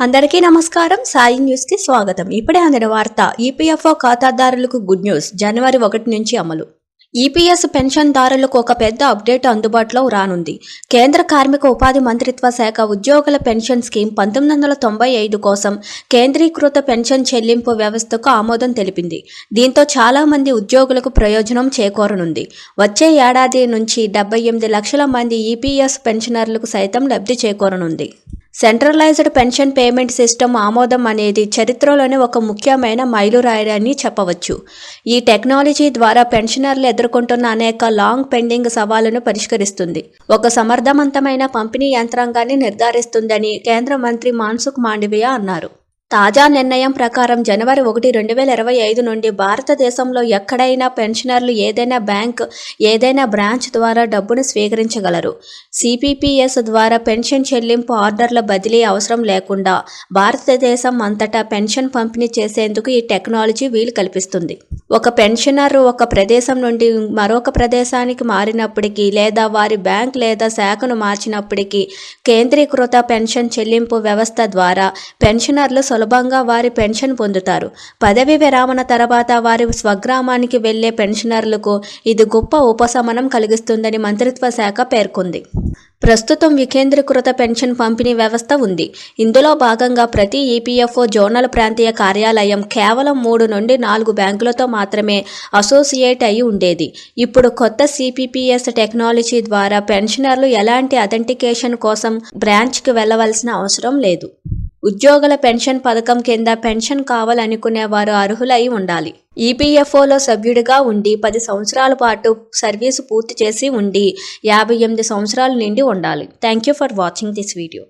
అందరికీ నమస్కారం. సాయి న్యూస్ కి స్వాగతం. ఇప్పుడే అందిన వార్త. ఈపీఎఫ్ఓ ఖాతాదారులకు గుడ్ న్యూస్. జనవరి 1 నుంచి అమలు. ఈపీఎస్ పెన్షన్దారులకు ఒక పెద్ద అప్డేట్ అందుబాటులో రానుంది. కేంద్ర కార్మిక ఉపాధి మంత్రిత్వ శాఖ ఉద్యోగుల పెన్షన్ స్కీమ్ 1995 కోసం కేంద్రీకృత పెన్షన్ చెల్లింపు వ్యవస్థకు ఆమోదం తెలిపింది. దీంతో చాలా మంది ఉద్యోగులకు ప్రయోజనం చేకూరనుంది. వచ్చే ఏడాది నుంచి 78 లక్షల మంది ఈపీఎస్ పెన్షనర్లకు సైతం లబ్ధి చేకూరనుంది. సెంట్రలైజ్డ్ పెన్షన్ పేమెంట్ సిస్టమ్ ఆమోదం అనేది చరిత్రలోనే ఒక ముఖ్యమైన మైలురాయి అని చెప్పవచ్చు. ఈ టెక్నాలజీ ద్వారా పెన్షనర్లు ఎదుర్కొంటున్న అనేక లాంగ్ పెండింగ్ సవాళ్లను పరిష్కరిస్తుంది. ఒక సమర్థవంతమైన పంపిణీ యంత్రాంగాన్ని నిర్ధారిస్తుందని కేంద్ర మంత్రి మన్సుఖ్ మాండవీయ అన్నారు. తాజా నిర్ణయం ప్రకారం జనవరి 1, 2025 నుండి భారతదేశంలో ఎక్కడైనా పెన్షనర్లు ఏదైనా బ్యాంక్, ఏదైనా బ్రాంచ్ ద్వారా డబ్బును స్వీకరించగలరు. సిపిపిఎస్ ద్వారా పెన్షన్ చెల్లింపు ఆర్డర్ల బదిలీ అవసరం లేకుండా భారతదేశం అంతటా పెన్షన్ పంపిణీ చేసేందుకు ఈ టెక్నాలజీ వీలు కల్పిస్తుంది. ఒక పెన్షనర్ ఒక ప్రదేశం నుండి మరొక ప్రదేశానికి మారినప్పటికీ లేదా వారి బ్యాంక్ లేదా శాఖను మార్చినప్పటికీ కేంద్రీకృత పెన్షన్ చెల్లింపు వ్యవస్థ ద్వారా పెన్షనర్లు సులభంగా వారి పెన్షన్ పొందుతారు. పదవీ విరమణ తర్వాత వారి స్వగ్రామానికి వెళ్లే పెన్షనర్లకు ఇది గొప్ప ఉపశమనం కలిగిస్తుందని మంత్రిత్వ శాఖ పేర్కొంది. ప్రస్తుతం వికేంద్రీకృత పెన్షన్ పంపిణీ వ్యవస్థ ఉంది. ఇందులో భాగంగా ప్రతి ఈపీఎఫ్ఓ జోనల్ ప్రాంతీయ కార్యాలయం కేవలం 3 నుండి 4 బ్యాంకులతో మాత్రమే అసోసియేట్ అయి ఉండేది. ఇప్పుడు కొత్త సిపిపిఎస్ టెక్నాలజీ ద్వారా పెన్షనర్లు ఎలాంటి అథెంటికేషన్ కోసం బ్రాంచ్కి వెళ్లవలసిన అవసరం లేదు. ఉద్యోగుల పెన్షన్ పథకం కింద పెన్షన్ కావాలనుకునే వారు అర్హులై ఉండాలి. ఈపీఎఫ్ఓలో సభ్యుడిగా ఉండి 10 సంవత్సరాల పాటు సర్వీసు పూర్తి చేసి ఉండి 58 సంవత్సరాలు నిండి ఉండాలి. Thank you for watching this video.